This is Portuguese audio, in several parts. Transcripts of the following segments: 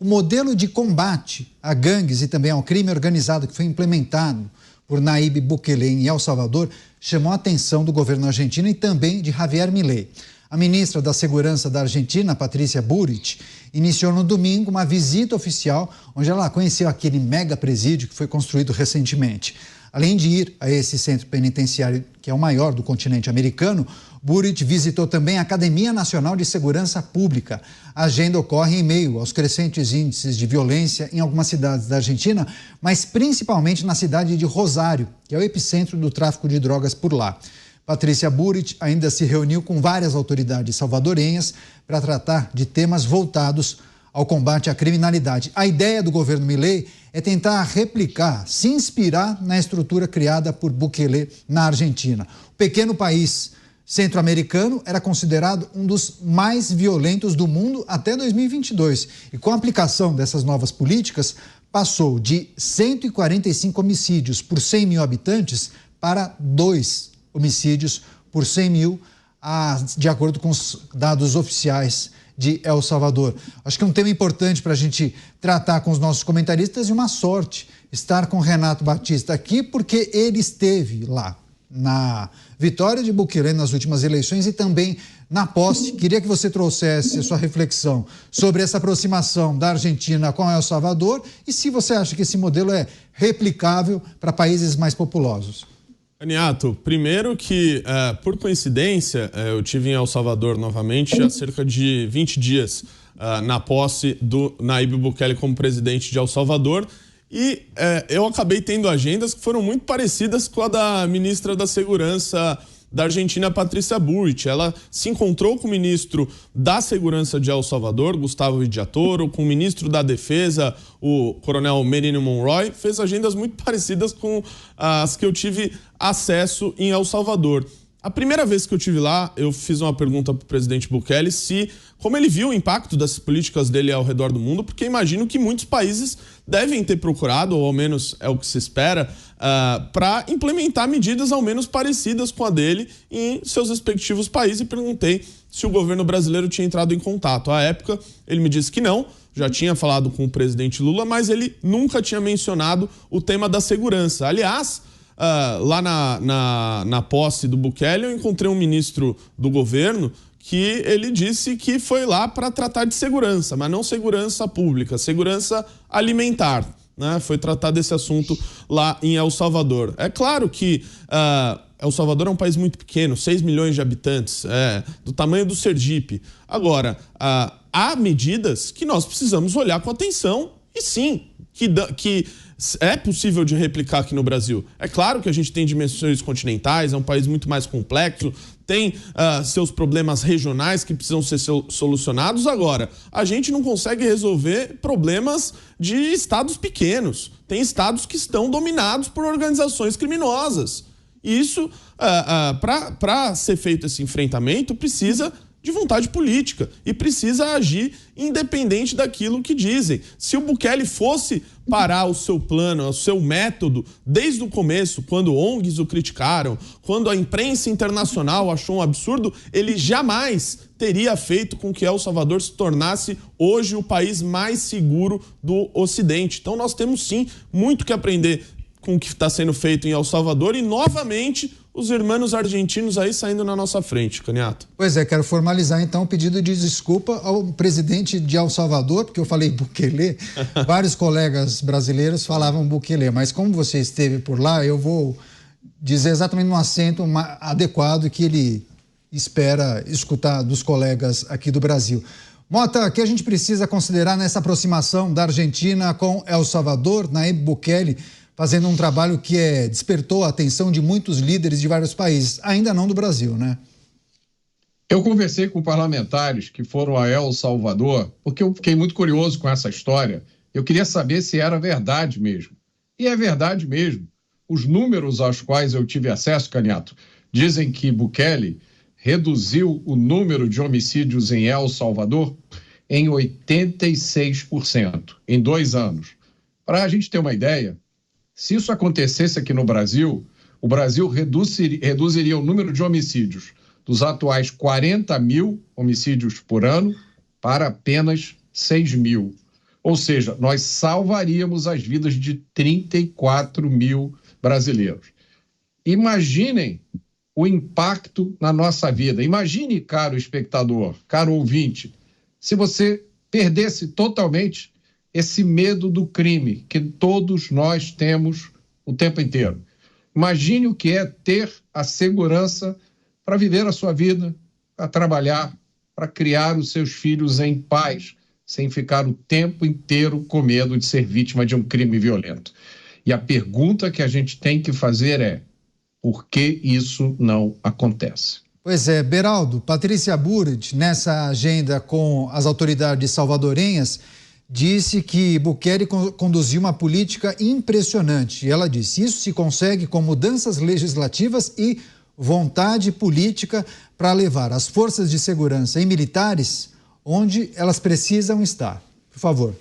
O modelo de combate a gangues e também ao crime organizado que foi implementado por Nayib Bukele em El Salvador chamou a atenção do governo argentino e também de Javier Milei. A ministra da Segurança da Argentina, Patrícia Bullrich, iniciou no domingo uma visita oficial onde ela conheceu aquele mega presídio que foi construído recentemente. Além de ir a esse centro penitenciário, que é o maior do continente americano, Bullrich visitou também a Academia Nacional de Segurança Pública. A agenda ocorre em meio aos crescentes índices de violência em algumas cidades da Argentina, mas principalmente na cidade de Rosário, que é o epicentro do tráfico de drogas por lá. Patrícia Bullrich ainda se reuniu com várias autoridades salvadorenhas para tratar de temas voltados ao combate à criminalidade. A ideia do governo Milei é tentar replicar, se inspirar na estrutura criada por Bukele na Argentina. O pequeno país centro-americano era considerado um dos mais violentos do mundo até 2022. E com a aplicação dessas novas políticas, passou de 145 homicídios por 100 mil habitantes para 2 homicídios por 100 mil, de acordo com os dados oficiais de El Salvador. Acho que é um tema importante para a gente tratar com os nossos comentaristas e uma sorte estar com Renato Batista aqui, porque ele esteve lá na vitória de Bukele nas últimas eleições e também na posse. Queria que você trouxesse a sua reflexão sobre essa aproximação da Argentina com El Salvador e se você acha que esse modelo é replicável para países mais populosos. Aniato, primeiro que, por coincidência, eu tive em El Salvador novamente há cerca de 20 dias na posse do Nayib Bukele como presidente de El Salvador e eu acabei tendo agendas que foram muito parecidas com a da ministra da Segurança da Argentina, Patrícia Bullrich. Ela se encontrou com o ministro da Segurança de El Salvador, Gustavo Villatoro, com o ministro da Defesa, o coronel Merino Monroy, fez agendas muito parecidas com as que eu tive acesso em El Salvador. A primeira vez que eu estive lá, eu fiz uma pergunta para o presidente Bukele como ele viu o impacto das políticas dele ao redor do mundo, porque imagino que muitos países devem ter procurado, ou ao menos é o que se espera, para implementar medidas ao menos parecidas com a dele em seus respectivos países, e perguntei se o governo brasileiro tinha entrado em contato. À época, ele me disse que não, já tinha falado com o presidente Lula, mas ele nunca tinha mencionado o tema da segurança. Aliás, lá na posse do Bukele, eu encontrei um ministro do governo que ele disse que foi lá para tratar de segurança, mas não segurança pública, segurança alimentar, né? Foi tratar desse assunto lá em El Salvador. É claro que El Salvador é um país muito pequeno, 6 milhões de habitantes, do tamanho do Sergipe. Agora, há medidas que nós precisamos olhar com atenção e sim, que é possível de replicar aqui no Brasil. É claro que a gente tem dimensões continentais, é um país muito mais complexo, tem seus problemas regionais que precisam ser solucionados. Agora, a gente não consegue resolver problemas de estados pequenos. Tem estados que estão dominados por organizações criminosas. E isso, para ser feito esse enfrentamento, precisa de vontade política e precisa agir independente daquilo que dizem. Se o Bukele fosse parar o seu plano, o seu método, desde o começo, quando ONGs o criticaram, quando a imprensa internacional achou um absurdo, ele jamais teria feito com que El Salvador se tornasse hoje o país mais seguro do Ocidente. Então nós temos sim muito que aprender com o que está sendo feito em El Salvador e novamente os irmãos argentinos aí saindo na nossa frente, Caniato. Pois é, quero formalizar então o pedido de desculpa ao presidente de El Salvador, porque eu falei Bukele, vários colegas brasileiros falavam Bukele, mas como você esteve por lá, eu vou dizer exatamente no acento adequado que ele espera escutar dos colegas aqui do Brasil. Mota, o que a gente precisa considerar nessa aproximação da Argentina com El Salvador, Nayib Bukele, fazendo um trabalho que despertou a atenção de muitos líderes de vários países, ainda não do Brasil, né? Eu conversei com parlamentares que foram a El Salvador, porque eu fiquei muito curioso com essa história. Eu queria saber se era verdade mesmo. E é verdade mesmo. Os números aos quais eu tive acesso, Caniato, dizem que Bukele reduziu o número de homicídios em El Salvador em 86% em 2 anos. Para a gente ter uma ideia, se isso acontecesse aqui no Brasil, o Brasil reduziria o número de homicídios dos atuais 40 mil homicídios por ano para apenas 6 mil. Ou seja, nós salvaríamos as vidas de 34 mil brasileiros. Imaginem o impacto na nossa vida. Imagine, caro espectador, caro ouvinte, se você perdesse totalmente esse medo do crime que todos nós temos o tempo inteiro. Imagine o que é ter a segurança para viver a sua vida, para trabalhar, para criar os seus filhos em paz, sem ficar o tempo inteiro com medo de ser vítima de um crime violento. E a pergunta que a gente tem que fazer é: por que isso não acontece? Pois é, Beraldo, Patrícia Burrit, nessa agenda com as autoridades salvadorenhas, disse que Bukele conduziu uma política impressionante. E ela disse: isso se consegue com mudanças legislativas e vontade política para levar as forças de segurança e militares onde elas precisam estar. Por favor.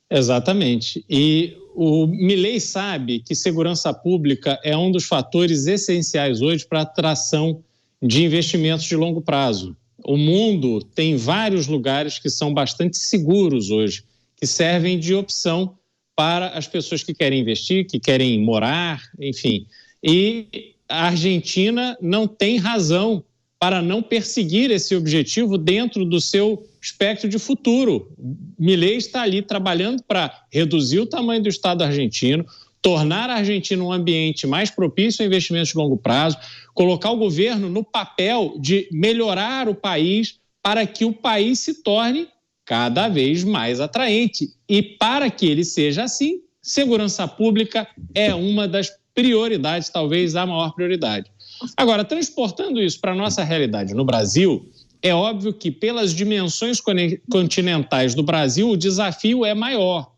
Exatamente. E o Milei sabe que segurança pública é um dos fatores essenciais hoje para a atração de investimentos de longo prazo. O mundo tem vários lugares que são bastante seguros hoje, que servem de opção para as pessoas que querem investir, que querem morar, enfim. E a Argentina não tem razão para não perseguir esse objetivo dentro do seu espectro de futuro. Milei está ali trabalhando para reduzir o tamanho do Estado argentino, tornar a Argentina um ambiente mais propício a investimentos de longo prazo, colocar o governo no papel de melhorar o país para que o país se torne cada vez mais atraente. E para que ele seja assim, segurança pública é uma das prioridades, talvez a maior prioridade. Agora, transportando isso para a nossa realidade no Brasil, é óbvio que pelas dimensões continentais do Brasil, o desafio é maior.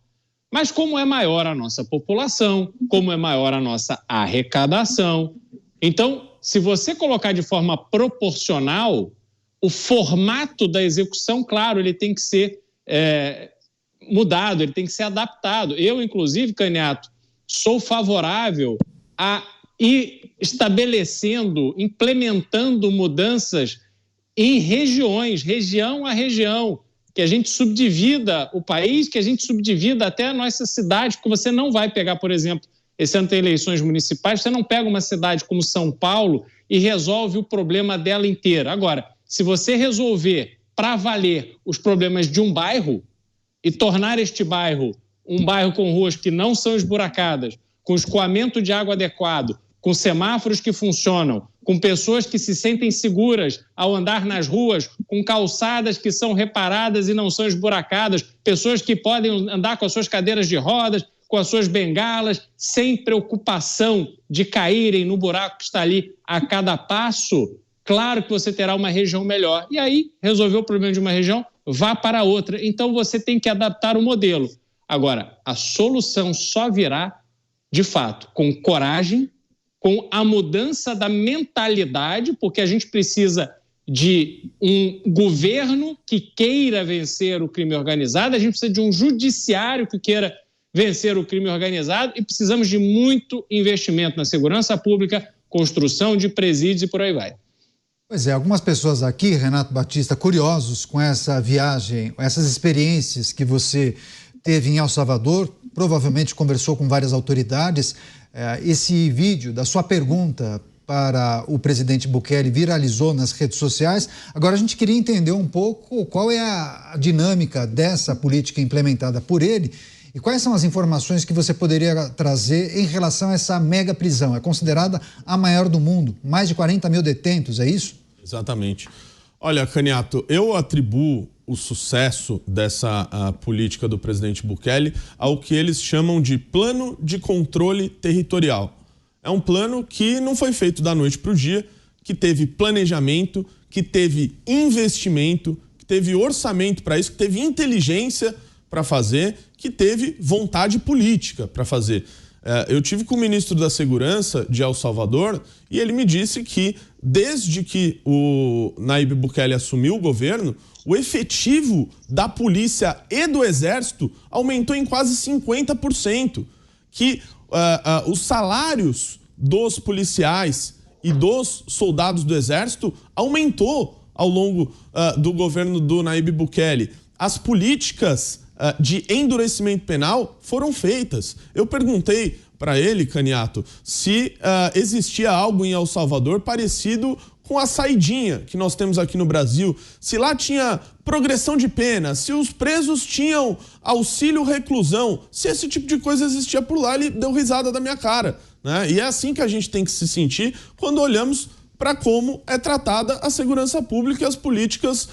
Mas como é maior a nossa população, como é maior a nossa arrecadação, então, se você colocar de forma proporcional, o formato da execução, claro, ele tem que ser mudado, ele tem que ser adaptado. Eu, inclusive, Caniato, sou favorável a ir estabelecendo, implementando mudanças em regiões, região a região, que a gente subdivida o país, que a gente subdivida até a nossa cidade, porque você não vai pegar, por exemplo, esse ano tem eleições municipais, você não pega uma cidade como São Paulo e resolve o problema dela inteira. Agora, se você resolver para valer os problemas de um bairro e tornar este bairro um bairro com ruas que não são esburacadas, com escoamento de água adequado, com semáforos que funcionam, com pessoas que se sentem seguras ao andar nas ruas, com calçadas que são reparadas e não são esburacadas, pessoas que podem andar com as suas cadeiras de rodas, com as suas bengalas, sem preocupação de caírem no buraco que está ali a cada passo, claro que você terá uma região melhor. E aí, resolveu o problema de uma região, vá para outra. Então, você tem que adaptar o modelo. Agora, a solução só virá, de fato, com coragem, com a mudança da mentalidade, porque a gente precisa de um governo que queira vencer o crime organizado, a gente precisa de um judiciário que queira vencer o crime organizado e precisamos de muito investimento na segurança pública, construção de presídios e por aí vai. Pois é, algumas pessoas aqui, Renato Batista, curiosos com essa viagem, essas experiências que você teve em El Salvador, provavelmente conversou com várias autoridades. Esse vídeo da sua pergunta para o presidente Bukele viralizou nas redes sociais. Agora a gente queria entender um pouco qual é a dinâmica dessa política implementada por ele e quais são as informações que você poderia trazer em relação a essa mega prisão. É considerada a maior do mundo, mais de 40 mil detentos, é isso? Exatamente. Olha, Caniato, eu atribuo o sucesso dessa política do presidente Bukele ao que eles chamam de plano de controle territorial. É um plano que não foi feito da noite para o dia, que teve planejamento, que teve investimento, que teve orçamento para isso, que teve inteligência para fazer, que teve vontade política para fazer. Eu tive com o ministro da Segurança de El Salvador e ele me disse que desde que o Nayib Bukele assumiu o governo, o efetivo da polícia e do exército aumentou em quase 50%, que os salários dos policiais e dos soldados do exército aumentou ao longo do governo do Nayib Bukele. As políticas de endurecimento penal foram feitas. Eu perguntei para ele, Caniato, se existia algo em El Salvador parecido com a saidinha que nós temos aqui no Brasil, se lá tinha progressão de pena, se os presos tinham auxílio reclusão, se esse tipo de coisa existia por lá, ele deu risada da minha cara, né? E é assim que a gente tem que se sentir quando olhamos para como é tratada a segurança pública e as políticas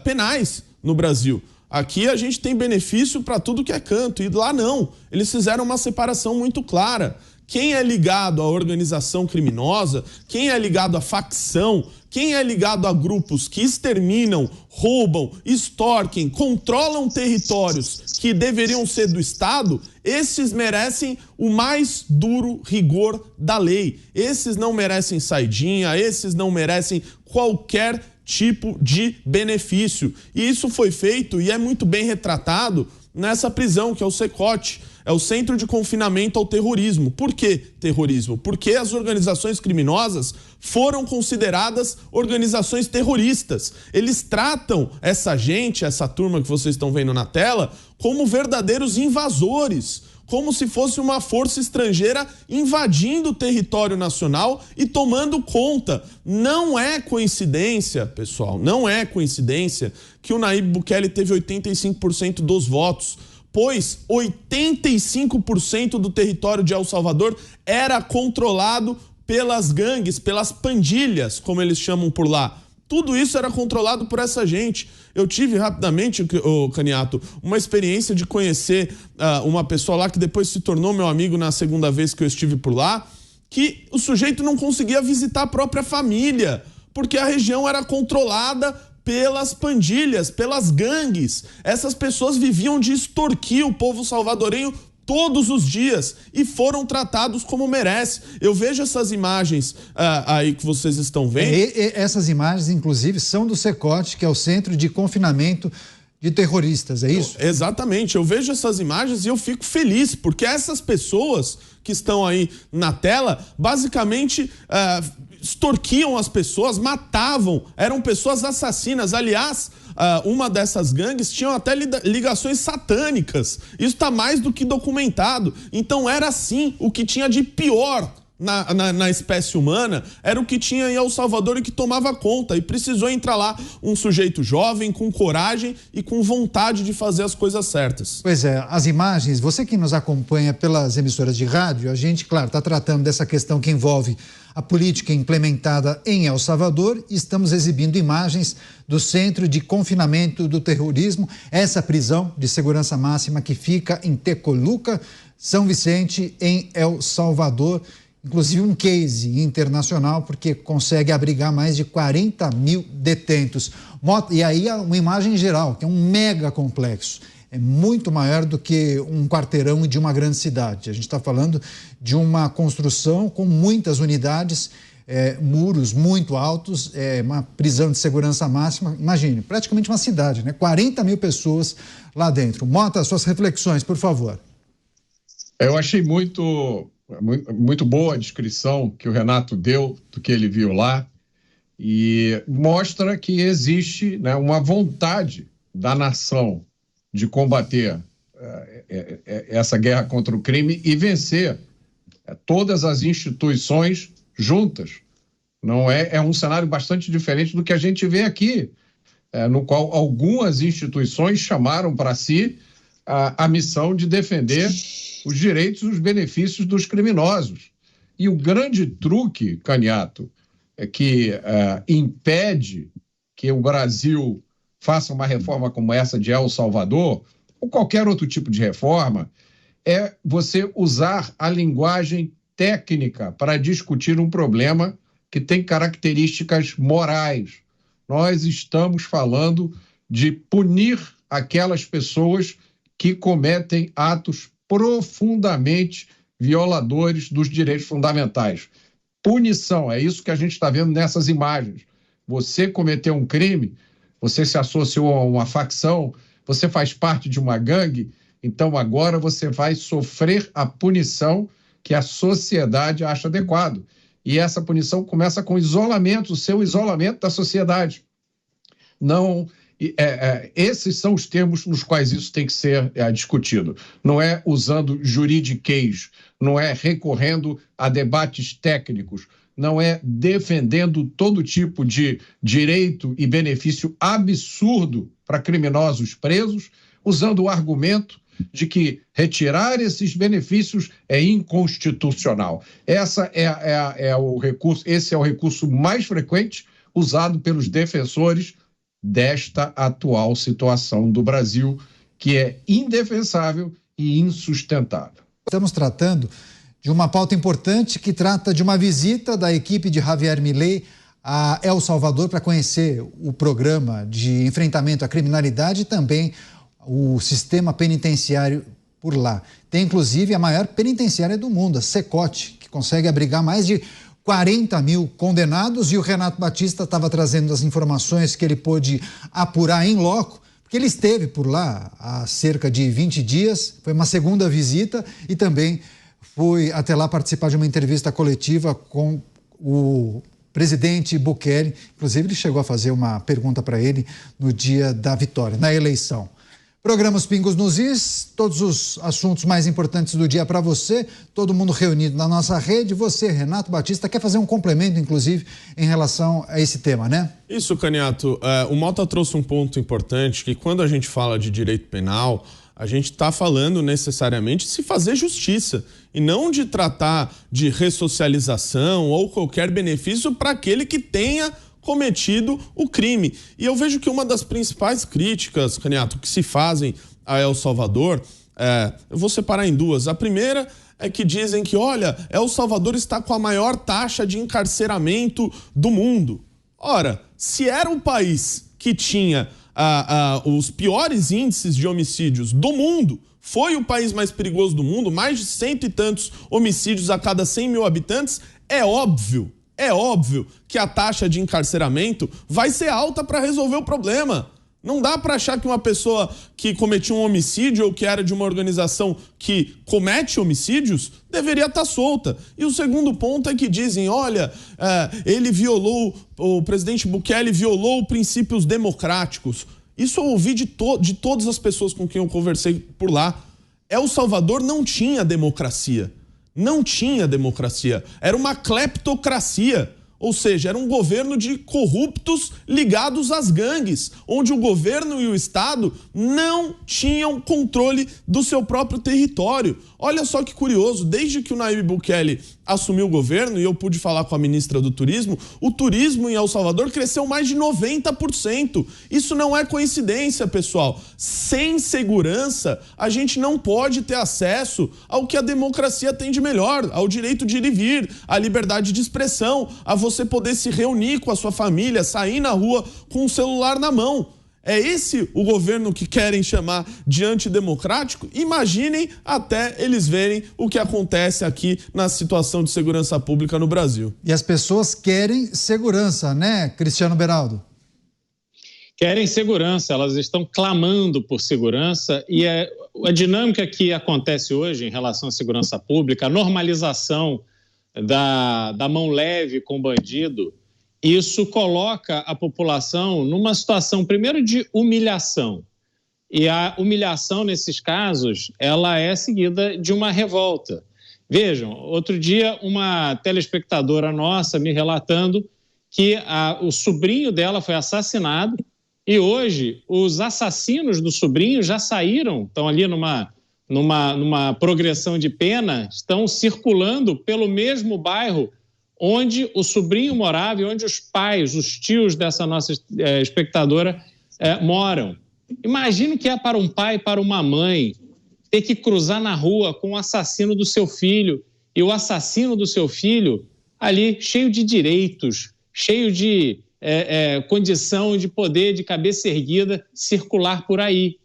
penais no Brasil. Aqui a gente tem benefício para tudo que é canto, e lá não. Eles fizeram uma separação muito clara. Quem é ligado à organização criminosa, quem é ligado à facção, quem é ligado a grupos que exterminam, roubam, extorquem, controlam territórios que deveriam ser do Estado, esses merecem o mais duro rigor da lei. Esses não merecem saidinha, esses não merecem qualquer tipo de benefício. E isso foi feito e é muito bem retratado nessa prisão, que é o CECOT, é o Centro de Confinamento ao Terrorismo. Por que terrorismo? Porque as organizações criminosas foram consideradas organizações terroristas. Eles tratam essa gente, essa turma que vocês estão vendo na tela, como verdadeiros invasores, como se fosse uma força estrangeira invadindo o território nacional e tomando conta. Não é coincidência, pessoal, não é coincidência que o Nayib Bukele teve 85% dos votos, pois 85% do território de El Salvador era controlado pelas gangues, pelas pandilhas, como eles chamam por lá. Tudo isso era controlado por essa gente. Eu tive rapidamente, Caniato, uma experiência de conhecer uma pessoa lá que depois se tornou meu amigo na segunda vez que eu estive por lá, que o sujeito não conseguia visitar a própria família, porque a região era controlada pelas pandilhas, pelas gangues. Essas pessoas viviam de extorquir o povo salvadorenho todos os dias e foram tratados como merece. Eu vejo essas imagens aí que vocês estão vendo. Essas imagens, inclusive, são do CECOT, que é o Centro de Confinamento de Terroristas, é isso? Exatamente. Eu vejo essas imagens e eu fico feliz, porque essas pessoas que estão aí na tela, basicamente extorquiam as pessoas, matavam, eram pessoas assassinas. Aliás, uma dessas gangues tinham até ligações satânicas. Isso está mais do que documentado. Então era assim, o que tinha de pior na espécie humana era o que tinha em El Salvador e que tomava conta. E precisou entrar lá um sujeito jovem, com coragem e com vontade de fazer as coisas certas. Pois é, as imagens, você que nos acompanha pelas emissoras de rádio, a gente, claro, está tratando dessa questão que envolve a política implementada em El Salvador. Estamos exibindo imagens do Centro de Confinamento do Terrorismo, essa prisão de segurança máxima que fica em Tecoluca, São Vicente, em El Salvador. Inclusive um case internacional, porque consegue abrigar mais de 40 mil detentos. E aí uma imagem geral, que é um mega complexo. É muito maior do que um quarteirão de uma grande cidade. A gente está falando de uma construção com muitas unidades, muros muito altos, uma prisão de segurança máxima. Imagine, praticamente uma cidade, né? 40 mil pessoas lá dentro. Mota, suas reflexões, por favor. Eu achei muito boa a descrição que o Renato deu do que ele viu lá, e mostra que existe, né, uma vontade da nação de combater essa guerra contra o crime e vencer todas as instituições juntas. Não é um cenário bastante diferente do que a gente vê aqui, no qual algumas instituições chamaram para si a missão de defender os direitos e os benefícios dos criminosos. E o grande truque, Caniato, que impede que o Brasil faça uma reforma como essa de El Salvador, ou qualquer outro tipo de reforma, é você usar a linguagem técnica para discutir um problema que tem características morais. Nós estamos falando de punir aquelas pessoas que cometem atos profundamente violadores dos direitos fundamentais. Punição, é isso que a gente está vendo nessas imagens. Você cometeu um crime, você se associou a uma facção, você faz parte de uma gangue, então agora você vai sofrer a punição que a sociedade acha adequado. E essa punição começa com isolamento, o seu isolamento da sociedade. Não Esses são os termos nos quais isso tem que ser discutido. Não é usando juridiquês, não é recorrendo a debates técnicos, não é defendendo todo tipo de direito e benefício absurdo para criminosos presos, usando o argumento de que retirar esses benefícios é inconstitucional. Esse é o recurso mais frequente usado pelos defensores desta atual situação do Brasil, que é indefensável e insustentável. Estamos tratando de uma pauta importante que trata de uma visita da equipe de Javier Milei a El Salvador para conhecer o programa de enfrentamento à criminalidade e também o sistema penitenciário por lá. Tem inclusive a maior penitenciária do mundo, a Cecote, que consegue abrigar mais de 40 mil condenados, e o Renato Batista estava trazendo as informações que ele pôde apurar em loco, porque ele esteve por lá há cerca de 20 dias, foi uma segunda visita e também foi até lá participar de uma entrevista coletiva com o presidente Bukele. Inclusive, ele chegou a fazer uma pergunta para ele no dia da vitória, na eleição. Programa Os Pingos nos Is, todos os assuntos mais importantes do dia para você, todo mundo reunido na nossa rede. Você, Renato Batista, quer fazer um complemento, inclusive, em relação a esse tema, né? Isso, Caniato. O Mota trouxe um ponto importante, que quando a gente fala de direito penal, a gente está falando necessariamente de se fazer justiça e não de tratar de ressocialização ou qualquer benefício para aquele que tenha cometido o crime. E eu vejo que uma das principais críticas, Caniato, que se fazem a El Salvador, eu vou separar em duas. A primeira é que dizem que, olha, El Salvador está com a maior taxa de encarceramento do mundo. Ora, se era um país que tinha os piores índices de homicídios do mundo, foi o país mais perigoso do mundo, mais de 100 e tantos homicídios a cada 100 mil habitantes, é óbvio que a taxa de encarceramento vai ser alta para resolver o problema. Não dá para achar que uma pessoa que cometiu um homicídio ou que era de uma organização que comete homicídios deveria estar solta. E o segundo ponto é que dizem, olha, o presidente Bukele violou princípios democráticos. Isso eu ouvi de todas as pessoas com quem eu conversei por lá. El Salvador não tinha democracia. Não tinha democracia, era uma cleptocracia, ou seja, era um governo de corruptos ligados às gangues, onde o governo e o Estado não tinham controle do seu próprio território. Olha só que curioso, desde que o Nayib Bukele assumiu o governo, e eu pude falar com a ministra do Turismo, o turismo em El Salvador cresceu mais de 90%. Isso não é coincidência, pessoal. Sem segurança, a gente não pode ter acesso ao que a democracia tem de melhor, ao direito de ir e vir, à liberdade de expressão, a você poder se reunir com a sua família, sair na rua com o celular na mão. É esse o governo que querem chamar de antidemocrático? Imaginem até eles verem o que acontece aqui na situação de segurança pública no Brasil. E as pessoas querem segurança, né, Cristiano Beraldo? Querem segurança, elas estão clamando por segurança, e a dinâmica que acontece hoje em relação à segurança pública, a normalização da mão leve com o bandido, isso coloca a população numa situação, primeiro, de humilhação. E a humilhação, nesses casos, ela é seguida de uma revolta. Vejam, outro dia, uma telespectadora nossa me relatando que o sobrinho dela foi assassinado e hoje os assassinos do sobrinho já saíram, estão ali numa progressão de pena, estão circulando pelo mesmo bairro onde o sobrinho morava e onde os pais, os tios dessa nossa espectadora moram. Imagine o que é para um pai e para uma mãe ter que cruzar na rua com o assassino do seu filho, e o assassino do seu filho ali cheio de direitos, cheio de condição de poder, de cabeça erguida, circular por aí.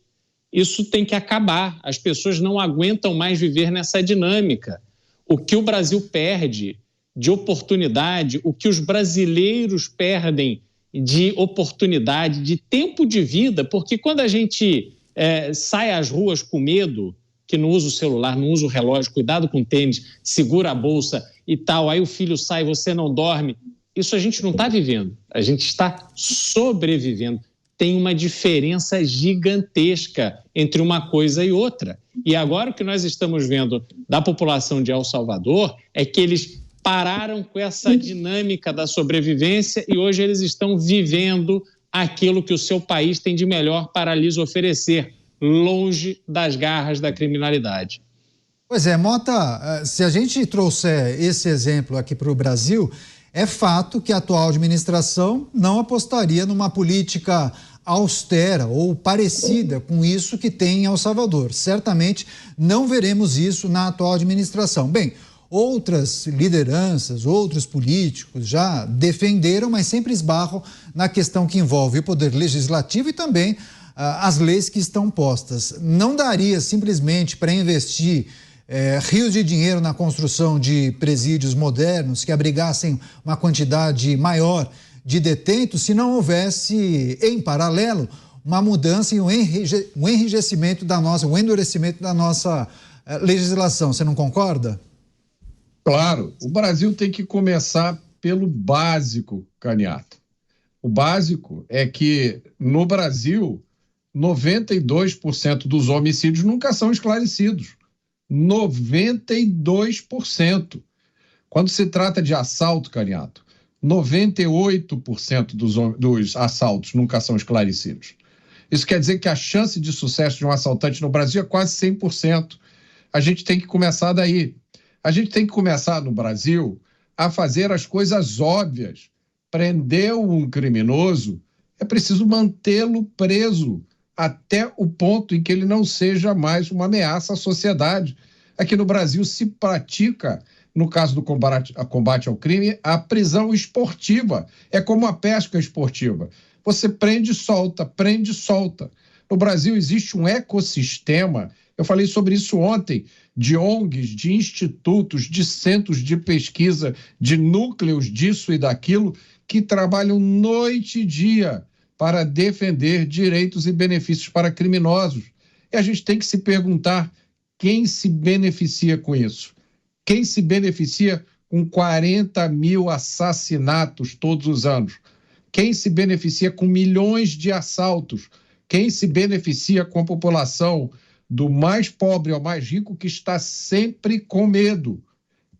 Isso tem que acabar. As pessoas não aguentam mais viver nessa dinâmica. O que o Brasil perde de oportunidade, o que os brasileiros perdem de oportunidade, de tempo de vida, porque quando a gente sai às ruas com medo, que não usa o celular, não usa o relógio, cuidado com o tênis, segura a bolsa e tal, aí o filho sai, você não dorme, isso a gente não está vivendo, a gente está sobrevivendo. tem uma diferença gigantesca entre uma coisa e outra. E agora o que nós estamos vendo da população de El Salvador é que eles pararam com essa dinâmica da sobrevivência e hoje eles estão vivendo aquilo que o seu país tem de melhor para lhes oferecer, longe das garras da criminalidade. Pois é, Mota, se a gente trouxer esse exemplo aqui para o Brasil, é fato que a atual administração não apostaria numa política austera ou parecida com isso que tem em El Salvador. Certamente não veremos isso na atual administração. Bem, outras lideranças, outros políticos já defenderam, mas sempre esbarram na questão que envolve o poder legislativo e também as leis que estão postas. Não daria simplesmente para investir rios de dinheiro na construção de presídios modernos que abrigassem uma quantidade maior de detentos se não houvesse, em paralelo, uma mudança e um endurecimento da nossa legislação. Você não concorda? Claro, o Brasil tem que começar pelo básico, Caniato. O básico é que, no Brasil, 92% dos homicídios nunca são esclarecidos. 92%. Quando se trata de assalto, Caniato, 98% dos assaltos nunca são esclarecidos. Isso quer dizer que a chance de sucesso de um assaltante no Brasil é quase 100%. A gente tem que começar daí. A gente tem que começar no Brasil a fazer as coisas óbvias. Prender um criminoso, é preciso mantê-lo preso até o ponto em que ele não seja mais uma ameaça à sociedade. Aqui no Brasil se pratica, no caso do combate ao crime, a prisão esportiva. É como a pesca esportiva. Você prende e solta, prende e solta. No Brasil existe um ecossistema, eu falei sobre isso ontem, de ONGs, de institutos, de centros de pesquisa, de núcleos disso e daquilo, que trabalham noite e dia para defender direitos e benefícios para criminosos. E a gente tem que se perguntar quem se beneficia com isso. Quem se beneficia com 40 mil assassinatos todos os anos? Quem se beneficia com milhões de assaltos? Quem se beneficia com a população do mais pobre ao mais rico que está sempre com medo?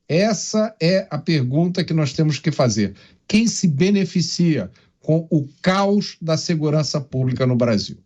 Essa é a pergunta que nós temos que fazer. Quem se beneficia com o caos da segurança pública no Brasil?